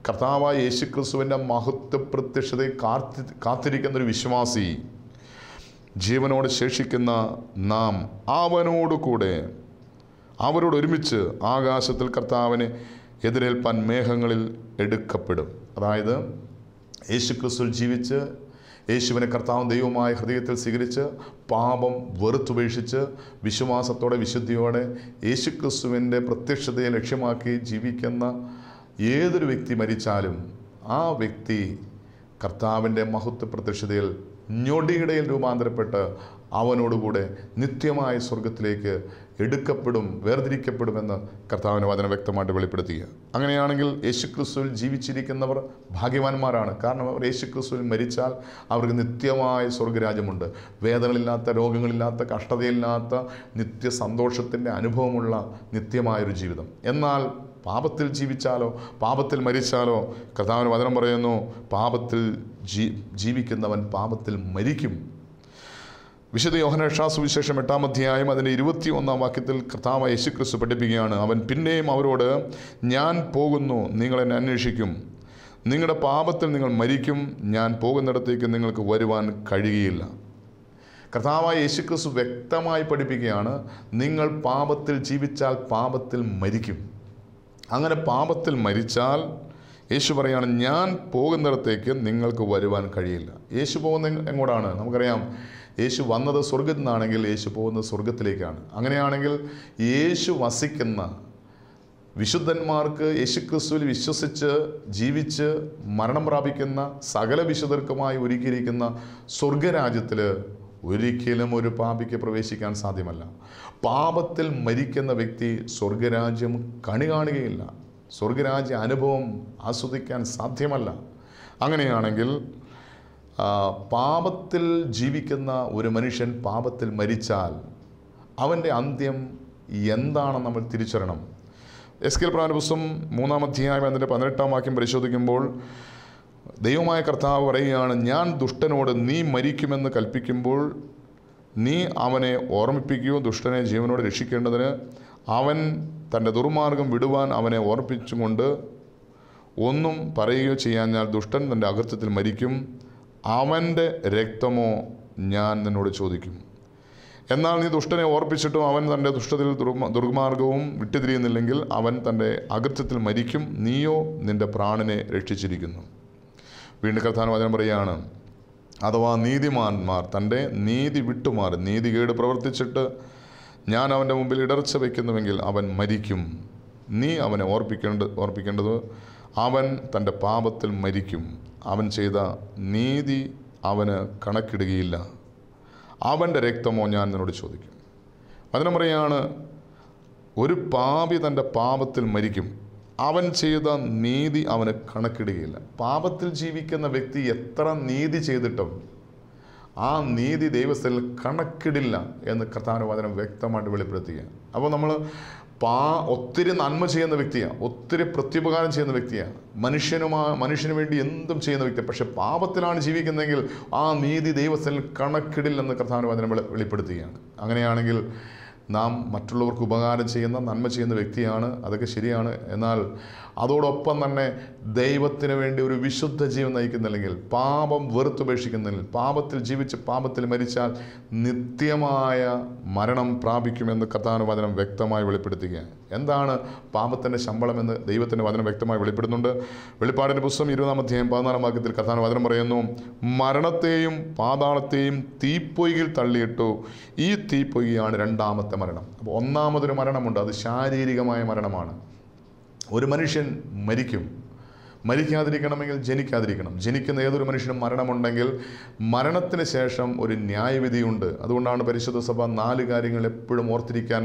കർത്താവായ യേശുക്രിസ്തുവിൻ്റെ മഹത്വ പ്രത്യക്ഷതയെ കാത്തിരിക്കുന്നൊരു വിശ്വാസി, ജീവനോട് ശേഷിക്കുന്ന നാം അവനോടുകൂടെ അവരോട് ഒരുമിച്ച് ആകാശത്തിൽ കർത്താവിനെ എതിരേൽപ്പാൻ മേഘങ്ങളിൽ എടുക്കപ്പെടും. അതായത് യേശുക്രിസ്തുവിൽ ജീവിച്ച് യേശുവിനെ കർത്താവും ദൈവമായ ഹൃദയത്തിൽ സ്വീകരിച്ച് പാപം വെറുത്തുപേക്ഷിച്ച് വിശ്വാസത്തോടെ വിശുദ്ധിയോടെ യേശുക്രിസ്തുവിൻ്റെ പ്രത്യക്ഷതയെ ലക്ഷ്യമാക്കി ജീവിക്കുന്ന ഏതൊരു വ്യക്തി മരിച്ചാലും ആ വ്യക്തി കർത്താവിൻ്റെ മഹത്വ പ്രത്യക്ഷതയിൽ ഞൊടിയിടയിൽ രൂപാന്തരപ്പെട്ട് അവനോടുകൂടെ നിത്യമായ സ്വർഗത്തിലേക്ക് എടുക്കപ്പെടും, വേർതിരിക്കപ്പെടുമെന്ന് കർത്താവിൻ്റെ വചനം വ്യക്തമായിട്ട് വെളിപ്പെടുത്തുക. അങ്ങനെയാണെങ്കിൽ യേശുക്രിസ്തുവിൽ ജീവിച്ചിരിക്കുന്നവർ ഭാഗ്യവാന്മാരാണ്. കാരണം അവർ യേശുക്രിസ്തുവിൽ മരിച്ചാൽ അവർക്ക് നിത്യമായ സ്വർഗരാജ്യമുണ്ട്. വേദനകളില്ലാത്ത, രോഗങ്ങളില്ലാത്ത, കഷ്ടതയില്ലാത്ത, നിത്യ സന്തോഷത്തിൻ്റെ അനുഭവമുള്ള നിത്യമായൊരു ജീവിതം. എന്നാൽ പാപത്തിൽ ജീവിച്ചാലോ, പാപത്തിൽ മരിച്ചാലോ, കർത്താവിൻ്റെ വചനം പറയുന്നു, പാപത്തിൽ ജീവിക്കുന്നവൻ പാപത്തിൽ മരിക്കും. വിശുദ്ധ യോഹന്നാൻ സുവിശേഷം 8-ാം അധ്യായം അതിൻ്റെ 21-ാം വാക്യത്തിൽ കർത്താവായ യേശുക്രിസ്തു പഠിപ്പിക്കുകയാണ്, അവൻ പിന്നെയും അവരോട്, ഞാൻ പോകുന്നു, നിങ്ങൾ എന്നെ അന്വേഷിക്കും, നിങ്ങളുടെ പാപത്തിൽ നിങ്ങൾ മരിക്കും, ഞാൻ പോകുന്നിടത്തേക്ക് നിങ്ങൾക്ക് വരുവാൻ കഴിയുകയില്ല. കർത്താവായ യേശുക്രിസ്തു വ്യക്തമായി പഠിപ്പിക്കുകയാണ്, നിങ്ങൾ പാപത്തിൽ ജീവിച്ചാൽ പാപത്തിൽ മരിക്കും. അങ്ങനെ പാപത്തിൽ മരിച്ചാൽ യേശു പറയുകയാണ്, ഞാൻ പോകുന്നിടത്തേക്ക് നിങ്ങൾക്ക് വരുവാൻ കഴിയില്ല. യേശു പോകുന്ന എങ്ങോട്ടാണ്? നമുക്കറിയാം, യേശു വന്നത് സ്വർഗത്തിൽ നിന്നാണെങ്കിൽ യേശു പോകുന്നത് സ്വർഗത്തിലേക്കാണ്. അങ്ങനെയാണെങ്കിൽ യേശു വസിക്കുന്ന വിശുദ്ധന്മാർക്ക്, യേശുക്രിസ്തുവിൽ വിശ്വസിച്ച് ജീവിച്ച് മരണം പ്രാപിക്കുന്ന സകല വിശുദ്ധർക്കുമായി ഒരുക്കിയിരിക്കുന്ന സ്വർഗരാജ്യത്തിൽ ഒരിക്കലും ഒരു പാപിക്ക് പ്രവേശിക്കാൻ സാധ്യമല്ല. പാപത്തിൽ മരിക്കുന്ന വ്യക്തി സ്വർഗരാജ്യം കണി കാണുകയില്ല, സ്വർഗരാജ്യ അനുഭവം ആസ്വദിക്കാൻ സാധ്യമല്ല. അങ്ങനെയാണെങ്കിൽ പാപത്തിൽ ജീവിക്കുന്ന ഒരു മനുഷ്യൻ പാപത്തിൽ മരിച്ചാൽ അവൻ്റെ അന്ത്യം എന്താണെന്ന് നമ്മൾ തിരിച്ചറിയണം. എസ്കേൽ പ്രവാചകന്റെ പുസ്തകം 3-ാം അധ്യായം അതിൻ്റെ 18-ാം വാക്യം പരിശോധിക്കുമ്പോൾ ദൈവമായ കർത്താവ് പറയുകയാണ്, ഞാൻ ദുഷ്ടനോട് നീ മരിക്കുമെന്ന് കൽപ്പിക്കുമ്പോൾ നീ അവനെ ഓർമ്മിപ്പിക്കുകയോ ദുഷ്ടനെ ജീവനോട് രക്ഷിക്കേണ്ടതിന് അവൻ തൻ്റെ ദുർമാർഗം വിടുവാൻ അവനെ ഓർപ്പിച്ചുകൊണ്ട് ഒന്നും പറയുകയോ ചെയ്യാഞ്ഞാൽ ദുഷ്ടൻ തൻ്റെ അകൃത്യത്തിൽ മരിക്കും, അവൻ്റെ രക്തമോ ഞാൻ നിന്നോട് ചോദിക്കും. എന്നാൽ നീ ദുഷ്ടനെ ഓർപ്പിച്ചിട്ടും അവൻ തൻ്റെ ദുഷ്ടതയിൽ ദുർമാർഗവും വിട്ടുതിരിയുന്നില്ലെങ്കിൽ അവൻ തൻ്റെ അകൃത്യത്തിൽ മരിക്കും. നീയോ നിൻ്റെ പ്രാണനെ രക്ഷിച്ചിരിക്കുന്നു. വീണ്ടും കർത്താവ് വചനം പറയുകയാണ്, അഥവാ നീതിമാന്മാർ തൻ്റെ നീതി വിട്ടുമാറി നീതികേട് പ്രവർത്തിച്ചിട്ട് ഞാൻ അവൻ്റെ മുമ്പിൽ ഇടർച്ച വയ്ക്കുന്നുവെങ്കിൽ അവൻ മരിക്കും. നീ അവനെ ഓർപ്പിക്കേണ്ടത് അവൻ തൻ്റെ പാപത്തിൽ മരിക്കും. അവൻ ചെയ്ത നീതി അവന് കണക്കിടുകയില്ല. അവൻ്റെ രക്തമോ ഞാൻ നിന്നോട് ചോദിക്കും. വചനം പറയുകയാണ്, ഒരു പാപി തൻ്റെ പാപത്തിൽ മരിക്കും, അവൻ ചെയ്ത നീതി അവന് കണക്കിടുകയില്ല. പാപത്തിൽ ജീവിക്കുന്ന വ്യക്തി എത്ര നീതി ചെയ്തിട്ടും ആ നീതി ദൈവത്തിൽ കണക്കിടില്ല എന്ന് കർത്താവിൻ്റെ വചനം വ്യക്തമായിട്ട് വെളിപ്പെടുത്തുക. അപ്പോൾ നമ്മൾ ഒത്തിരി നന്മ ചെയ്യുന്ന വ്യക്തിയാണ്, ഒത്തിരി പ്രത്യുപകാരം ചെയ്യുന്ന വ്യക്തിയാണ്, മനുഷ്യന് വേണ്ടി എന്തും ചെയ്യുന്ന വ്യക്തിയാണ്. പക്ഷെ പാപത്തിലാണ് ജീവിക്കുന്നതെങ്കിൽ ആ നീതി ദൈവത്തിൽ കണക്കിടില്ലെന്ന് കർത്താവിൻ്റെ വചനം വെളിപ്പെടുത്തുകയാണ്. അങ്ങനെയാണെങ്കിൽ നാം മറ്റുള്ളവർക്ക് ഉപകാരം ചെയ്യുന്ന നന്മ ചെയ്യുന്ന വ്യക്തിയാണ്, അതൊക്കെ ശരിയാണ്. എന്നാൽ അതോടൊപ്പം തന്നെ ദൈവത്തിന് വേണ്ടി ഒരു വിശുദ്ധ ജീവൻ നയിക്കുന്നില്ലെങ്കിൽ, പാപം വെറുത്തുപേക്ഷിക്കുന്നില്ലെങ്കിൽ, പാപത്തിൽ ജീവിച്ച് പാപത്തിൽ മരിച്ചാൽ നിത്യമായ മരണം പ്രാപിക്കുമെന്ന് കർത്താവിൻ്റെ വചനം വ്യക്തമായി വെളിപ്പെടുത്തുകയാണ്. എന്താണ് പാപത്തിൻ്റെ ശമ്പളമെന്ന് ദൈവത്തിൻ്റെ വചനം വ്യക്തമായി വെളിപ്പെടുന്നുണ്ട്. വെളിപ്പാടിൻ്റെ പുസ്തകം 20-ാം അധ്യായം 14-ാം വാക്യത്തിൽ കർത്താവിൻ്റെ വചനം പറയുന്നു, മരണത്തെയും പാതാളത്തെയും തീപ്പൊയ്കയിൽ തള്ളിയിട്ടു. ഈ തീപ്പൊയ്കയാണ് രണ്ടാമത്തെ മരണം. അപ്പോൾ ഒന്നാമതൊരു മരണമുണ്ട്, അത് ശാരീരികമായ മരണമാണ്. ഒരു മനുഷ്യൻ മരിക്കാതിരിക്കണമെങ്കിൽ ജനിക്കാതിരിക്കണം. ജനിക്കുന്ന ഏതൊരു മനുഷ്യനും മരണമുണ്ടെങ്കിൽ മരണത്തിന് ശേഷം ഒരു ന്യായവിധിയുണ്ട്. അതുകൊണ്ടാണ് പരിശുദ്ധ സഭ 4 കാര്യങ്ങൾ എപ്പോഴും ഓർത്തിരിക്കാൻ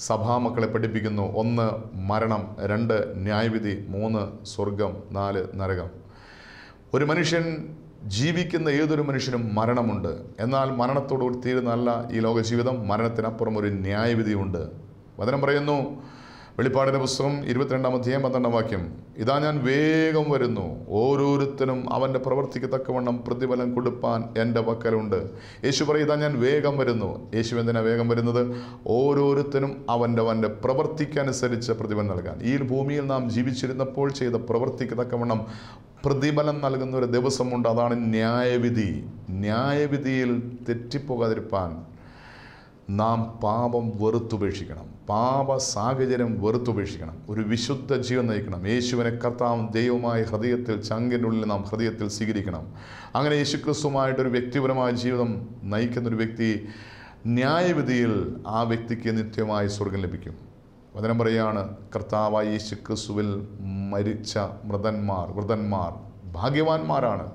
സഭാമക്കളെ പഠിപ്പിക്കുന്നു. 1 മരണം, 2 ന്യായവിധി, 3 സ്വർഗം, 4 നരകം. ഒരു മനുഷ്യൻ ജീവിക്കുന്ന ഏതൊരു മനുഷ്യനും മരണമുണ്ട്. എന്നാൽ മരണത്തോട് തീരുന്നതല്ല ഈ ലോക ജീവിതം. മരണത്തിനപ്പുറം ഒരു ന്യായവിധിയുണ്ട്. വചനം പറയുന്നു, വെളിപ്പാടിൻ്റെ പുസ്തകം 22-ാം അധ്യായം 12-ാം വാക്യം, ഇതാ ഞാൻ വേഗം വരുന്നു, ഓരോരുത്തരും അവൻ്റെ പ്രവൃത്തിക്ക് തക്കവണ്ണം പ്രതിഫലം കൊടുപ്പാൻ എൻ്റെ പക്കലുണ്ട്. യേശു പറയും, ഇതാ ഞാൻ വേഗം വരുന്നു. യേശു എന്തിനാണ് വേഗം വരുന്നത്? ഓരോരുത്തരും അവൻ്റെ പ്രവൃത്തിക്കനുസരിച്ച് പ്രതിഫലം നൽകാൻ. ഈ ഭൂമിയിൽ നാം ജീവിച്ചിരുന്നപ്പോൾ ചെയ്ത പ്രവൃത്തിക്ക് തക്കവണ്ണം പ്രതിഫലം നൽകുന്ന ഒരു ദിവസമുണ്ട്. അതാണ് ന്യായവിധി. ന്യായവിധിയിൽ തെറ്റിപ്പോകാതിരിപ്പാൻ നാം പാപം വെറുത്തുപേക്ഷിക്കണം, പാപ സാഹചര്യം വെറുത്തുപേക്ഷിക്കണം, ഒരു വിശുദ്ധ ജീവൻ നയിക്കണം. യേശുവിനെ കർത്താവും ദൈവമായ ഹൃദയത്തിൽ, ചങ്കിനുള്ളിൽ നാം ഹൃദയത്തിൽ സ്വീകരിക്കണം. അങ്ങനെ യേശുക്രിസ്തുവുമായിട്ടൊരു വ്യക്തിപരമായ ജീവിതം നയിക്കുന്നൊരു വ്യക്തി ന്യായവിധിയിൽ ആ വ്യക്തിക്ക് നിത്യമായ സ്വർഗം ലഭിക്കും. വചനം പറയുകയാണ്, കർത്താവായ യേശുക്രിസ്തുവിൽ മരിച്ച വൃതന്മാർ ഭാഗ്യവാന്മാരാണ്.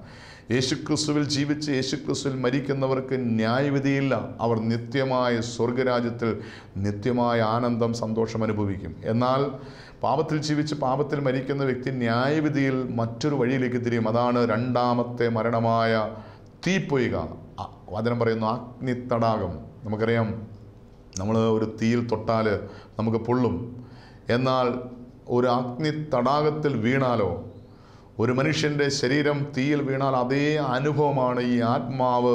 യേശുക്രിസ്തുവിൽ ജീവിച്ച് യേശുക്രിസ്തുവിൽ മരിക്കുന്നവർക്ക് ന്യായവിധിയില്ല. അവർ നിത്യമായ സ്വർഗരാജ്യത്തിൽ നിത്യമായ ആനന്ദം, സന്തോഷം അനുഭവിക്കും. എന്നാൽ പാപത്തിൽ ജീവിച്ച് പാപത്തിൽ മരിക്കുന്ന വ്യക്തി ന്യായവിധിയിൽ മറ്റൊരു വഴിയിലേക്ക് തിരിയും. അതാണ് രണ്ടാമത്തെ മരണമായ തീപ്പൊയ്ക. വചനം പറയുന്നു, അഗ്നിത്തടാകം. നമുക്കറിയാം, നമ്മൾ ഒരു തീയിൽ തൊട്ടാൽ നമുക്ക് പൊള്ളും. എന്നാൽ ഒരു അഗ്നി തടാകത്തിൽ വീണാലോ, ഒരു മനുഷ്യൻ്റെ ശരീരം തീയിൽ വീണാൽ അതേ അനുഭവമാണ് ഈ ആത്മാവ്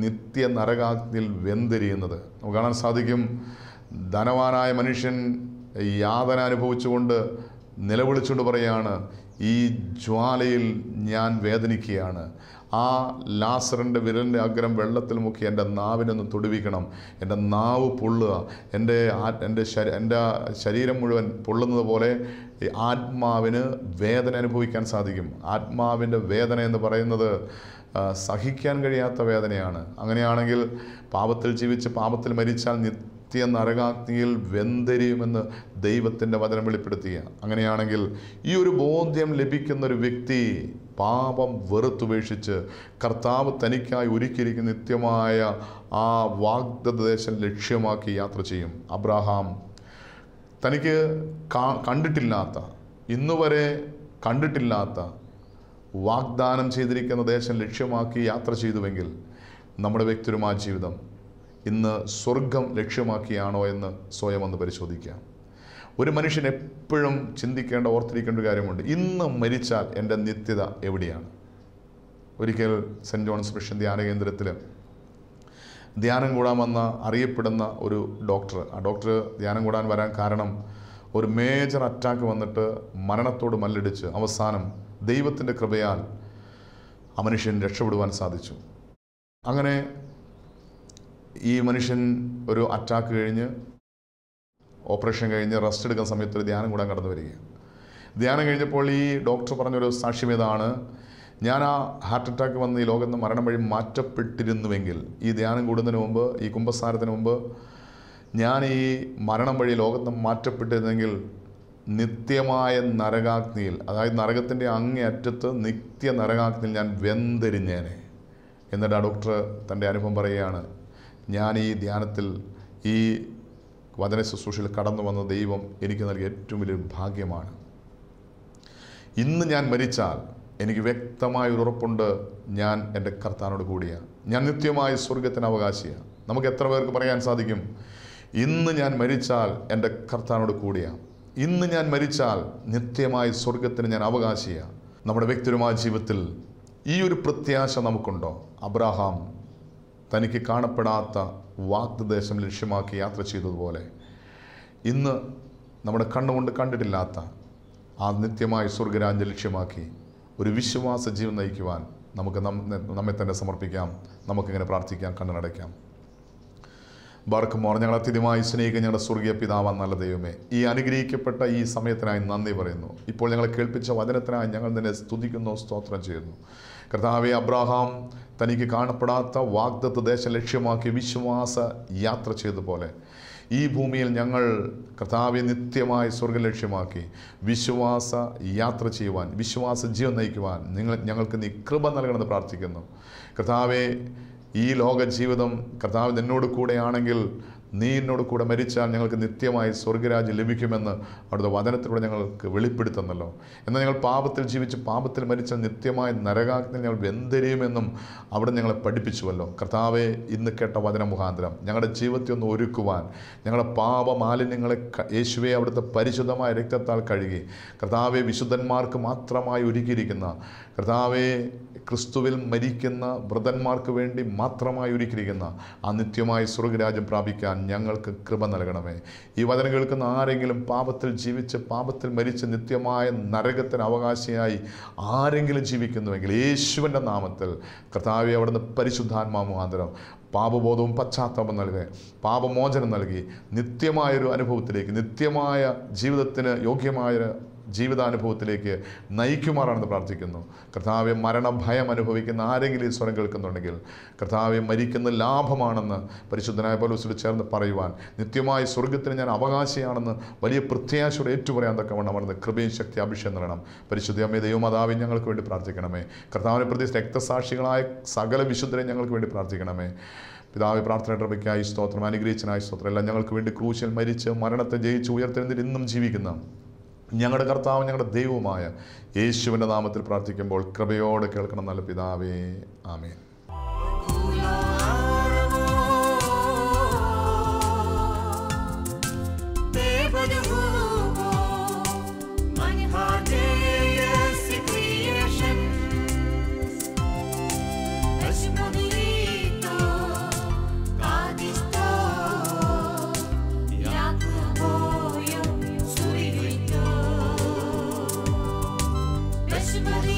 നിത്യ നരകാഗ്നിയിൽ വെന്തെരിയുന്നത്. നമുക്ക് കാണാൻ സാധിക്കും. ധനവാനായ മനുഷ്യൻ യാതന അനുഭവിച്ചുകൊണ്ട് നിലവിളിച്ചുകൊണ്ട് പറയുകയാണ്, ഈ ജ്വാലയിൽ ഞാൻ വേദനിക്കുകയാണ്. ആ ലാസറിൻ്റെ വിരലിൻ്റെ അഗ്രം വെള്ളത്തിൽ മുക്കി എൻ്റെ നാവിനൊന്ന് തൊടുവിക്കണം. എൻ്റെ നാവ് പൊള്ളുക, എൻ്റെ ശരീരം മുഴുവൻ പൊള്ളുന്നത് പോലെ ആത്മാവിന് വേദന അനുഭവിക്കാൻ സാധിക്കും. ആത്മാവിൻ്റെ വേദന എന്ന് പറയുന്നത് സഹിക്കാൻ കഴിയാത്ത വേദനയാണ്. അങ്ങനെയാണെങ്കിൽ പാപത്തിൽ ജീവിച്ച് പാപത്തിൽ മരിച്ചാൽ നിത്യ നരകാഗ്നിയിൽ വെന്തെരിയുമെന്ന് ദൈവത്തിൻ്റെ വചനം വെളിപ്പെടുത്തുക. അങ്ങനെയാണെങ്കിൽ ഈ ഒരു ബോധ്യം ലഭിക്കുന്നൊരു വ്യക്തി പാപം വെറുത്തുപേക്ഷിച്ച് കർത്താവ് തനിക്കായി ഒരുക്കിയിരിക്കുന്ന നിത്യമായ ആ വാഗ്ദത്ത ദേശം ലക്ഷ്യമാക്കി യാത്ര ചെയ്യും. അബ്രഹാം തനിക്ക് കണ്ടിട്ടില്ലാത്ത, ഇന്നുവരെ കണ്ടിട്ടില്ലാത്ത വാഗ്ദാനം ചെയ്തിരിക്കുന്ന ദേശം ലക്ഷ്യമാക്കി യാത്ര ചെയ്തുവെങ്കിൽ നമ്മുടെ വ്യക്തിപരമായ ജീവിതം ഇന്ന് സ്വർഗം ലക്ഷ്യമാക്കിയാണോ എന്ന് സ്വയം ഒന്ന് പരിശോധിക്കാം. ഒരു മനുഷ്യൻ എപ്പോഴും ചിന്തിക്കേണ്ട, ഓർത്തിരിക്കേണ്ട ഒരു കാര്യമുണ്ട്. ഇന്ന് മരിച്ചാൽ എൻ്റെ നിത്യത എവിടെയാണ്? ഒരിക്കൽ സെൻറ്റ് ജോൺസ് മിഷൻ ധ്യാന കേന്ദ്രത്തിൽ ധ്യാനം കൂടാൻ വന്ന അറിയപ്പെടുന്ന ഒരു ഡോക്ടർ, ആ ഡോക്ടർ ധ്യാനം കൂടാൻ വരാൻ കാരണം ഒരു മേജർ അറ്റാക്ക് വന്നിട്ട് മരണത്തോട് മല്ലടിച്ച് അവസാനം ദൈവത്തിൻ്റെ കൃപയാൽ ആ മനുഷ്യൻ രക്ഷപ്പെടുവാൻ സാധിച്ചു. അങ്ങനെ ഈ മനുഷ്യൻ ഒരു അറ്റാക്ക് കഴിഞ്ഞ് ഓപ്പറേഷൻ കഴിഞ്ഞ് റെസ്റ്റ് എടുക്കുന്ന സമയത്ത് ഒരു ധ്യാനം കൂടാൻ കടന്നു വരികയാണ്. ധ്യാനം കഴിഞ്ഞപ്പോൾ ഈ ഡോക്ടർ പറഞ്ഞൊരു സാക്ഷ്യം ഇതാണ്: ഞാൻ ആ ഹാർട്ട് അറ്റാക്ക് വന്ന് ഈ ലോകത്ത് നിന്ന് മരണം വഴി മാറ്റപ്പെട്ടിരുന്നുവെങ്കിൽ, ഈ ധ്യാനം കൂടുന്നതിന് മുമ്പ്, ഈ കുംഭസാരത്തിന് മുമ്പ് ഞാൻ ഈ മരണം വഴി ലോകത്ത് നിന്ന് മാറ്റപ്പെട്ടിരുന്നെങ്കിൽ നിത്യമായ നരകാഗ്നിയിൽ, അതായത് നരകത്തിൻ്റെ അങ്ങേയറ്റത്ത് നിത്യ നരകാഗ്നിയിൽ ഞാൻ വെന്തെരിഞ്ഞേനെ. എന്നിട്ട് ആ ഡോക്ടർ തൻ്റെ അനുഭവം പറയുകയാണ്: ഞാൻ ഈ ധ്യാനത്തിൽ, ഈ വചന ശുശ്രൂഷയിൽ കടന്നു വന്ന ദൈവം എനിക്ക് നൽകിയ ഏറ്റവും വലിയൊരു ഭാഗ്യമാണ്. ഇന്ന് ഞാൻ മരിച്ചാൽ എനിക്ക് വ്യക്തമായൊരു ഉറപ്പുണ്ട്, ഞാൻ എൻ്റെ കർത്താവിനോട് കൂടിയാണ്, ഞാൻ നിത്യമായ സ്വർഗത്തിന് അവകാശിയാണ്. നമുക്ക് എത്ര പേർക്ക് പറയാൻ സാധിക്കും, ഇന്ന് ഞാൻ മരിച്ചാൽ എൻ്റെ കർത്താവിനോട് കൂടിയാണ്, ഇന്ന് ഞാൻ മരിച്ചാൽ നിത്യമായ സ്വർഗത്തിന് ഞാൻ അവകാശിയാണ്? നമ്മുടെ വ്യക്തിപരമായ ജീവിതത്തിൽ ഈ ഒരു പ്രത്യാശ നമുക്കുണ്ടോ? അബ്രഹാം തനിക്ക് കാണപ്പെടാത്ത വാഗ്ദദേശം ലക്ഷ്യമാക്കി യാത്ര ചെയ്തതുപോലെ ഇന്ന് നമ്മുടെ കണ്ണുകൊണ്ട് കണ്ടിട്ടില്ലാത്ത ആ നിത്യമായ സ്വർഗരാജ്യം ലക്ഷ്യമാക്കി ഒരു വിശ്വാസ ജീവൻ നയിക്കുവാൻ നമുക്ക് നമ്മെ തന്നെ സമർപ്പിക്കാം. നമുക്കിങ്ങനെ പ്രാർത്ഥിക്കാം, കണ്ണടയ്ക്കാം. ബാർക്കുമോർ, ഞങ്ങൾ അത്യധികമായി സ്നേഹിക്കുന്ന ഞങ്ങളുടെ സ്വർഗീയ പിതാവാൻ നല്ല ദൈവമേ, ഈ അനുഗ്രഹിക്കപ്പെട്ട ഈ സമയത്തിനായി നന്ദി പറയുന്നു. ഇപ്പോൾ ഞങ്ങളെ കേൾപ്പിച്ച വചനത്തിനായി ഞങ്ങൾ നിന്നെ സ്തുതിക്കുന്നു, സ്തോത്രം ചെയ്യുന്നു. കർത്താവെ, അബ്രഹാം തനിക്ക് കാണപ്പെടാത്ത വാഗ്ദത്ത ദേശം ലക്ഷ്യമാക്കി വിശ്വാസ യാത്ര ചെയ്തതുപോലെ ഈ ഭൂമിയിൽ ഞങ്ങൾ കർത്താവെ നിത്യമായ സ്വർഗം ലക്ഷ്യമാക്കി വിശ്വാസ യാത്ര ചെയ്യുവാൻ, വിശ്വാസ ജീവൻ നയിക്കുവാൻ ഞങ്ങൾക്ക് നീ കൃപ നൽകണമെന്ന് പ്രാർത്ഥിക്കുന്നു. കർത്താവെ, ഈ ലോക ജീവിതം കർത്താവ് നിന്നോട് കൂടെയാണെങ്കിൽ, നീ എന്നോട് കൂടെ മരിച്ചാൽ ഞങ്ങൾക്ക് നിത്യമായി സ്വർഗരാജ്യം ലഭിക്കുമെന്ന് അവിടുത്തെ വചനത്തിലൂടെ ഞങ്ങൾക്ക് വെളിപ്പെടുത്തുന്നല്ലോ. എന്നാൽ ഞങ്ങൾ പാപത്തിൽ ജീവിച്ച് പാപത്തിൽ മരിച്ചാൽ നിത്യമായ നരകാഗ്നിയിൽ ഞങ്ങൾ വെന്തെരിയുമെന്നും അവിടെ ഞങ്ങളെ പഠിപ്പിച്ചുവല്ലോ. കർത്താവെ, ഇന്ന് കേട്ട വചന മുഖാന്തരം ഞങ്ങളുടെ ജീവിതത്തെ ഒന്ന് ഒരുക്കുവാൻ, ഞങ്ങളുടെ പാപമാലിന്യങ്ങളെ യേശുവെ അവിടുത്തെ പരിശുദ്ധമായ രക്തത്താൽ കഴുകി കർത്താവെ വിശുദ്ധന്മാർക്ക് മാത്രമായി ഒരുക്കിയിരിക്കുന്ന, കർത്താവെ ക്രിസ്തുവിൽ മരിക്കുന്ന വൃതന്മാർക്ക് വേണ്ടി മാത്രമായി ഒരുക്കിയിരിക്കുന്ന ആ നിത്യമായ സ്വർഗരാജ്യം പ്രാപിക്കാൻ ഞങ്ങൾക്ക് കൃപ നൽകണമേ. ഈ വചനം കേൾക്കുന്ന ആരെങ്കിലും പാപത്തിൽ ജീവിച്ച് പാപത്തിൽ മരിച്ച് നിത്യമായ നരകത്തിന് അവകാശിയായി ആരെങ്കിലും ജീവിക്കുന്നുവെങ്കിൽ യേശുവിൻ്റെ നാമത്തിൽ കർത്താവെ അവിടുന്ന് പരിശുദ്ധാത്മാ മുഖാന്തരം പാപബോധവും പശ്ചാത്താപം നൽകി, പാപമോചനം നൽകി നിത്യമായൊരു അനുഭവത്തിലേക്ക്, നിത്യമായ ജീവിതത്തിന് യോഗ്യമായ ജീവിതാനുഭവത്തിലേക്ക് നയിക്കുമാറാണെന്ന് പ്രാർത്ഥിക്കുന്നു. കർത്താവെ, മരണഭയം അനുഭവിക്കുന്ന ആരെങ്കിലും ഈ സ്വരം കേൾക്കുന്നുണ്ടെങ്കിൽ, കർത്താവെ മരിക്കുന്ന ലാഭമാണെന്ന് പരിശുദ്ധനായ പൗലോസിനോട് ചേർന്ന് പറയുവാൻ, നിത്യമായ സ്വർഗത്തിന് ഞാൻ അവകാശിയാണെന്ന് വലിയ പ്രത്യാശയോടെ ഏറ്റുപറയാൻ തക്കവണ്ണം അവിടുന്ന് കൃപയും ശക്തി അഭിഷേകം നൽകണം. പരിശുദ്ധ അമ്മേ, ദൈവമാതാവേ, ഞങ്ങൾക്ക് വേണ്ടി പ്രാർത്ഥിക്കണമേ. കർത്താവിനെ പ്രതി രക്തസാക്ഷികളായ സകല വിശുദ്ധരെ ഞങ്ങൾക്ക് വേണ്ടി പ്രാർത്ഥിക്കണമേ. പിതാവെ, പ്രാർത്ഥന കൃപയ്ക്കായി സ്തോത്രം, അനുഗ്രഹിച്ചനായി സ്തോത്രം. എല്ലാം ഞങ്ങൾക്ക് വേണ്ടി ക്രൂശിൽ മരിച്ച് മരണത്തെ ജയിച്ച് ഉയർത്തെഴുന്നേറ്റ് ഇന്നും ജീവിക്കുന്ന ഞങ്ങളുടെ കർത്താവ്, ഞങ്ങളുടെ ദൈവവുമായ യേശുവിൻ്റെ നാമത്തിൽ പ്രാർത്ഥിക്കുമ്പോൾ കൃപയോടെ കേൾക്കണം നല്ല പിതാവേ. ആമേൻ. Somebody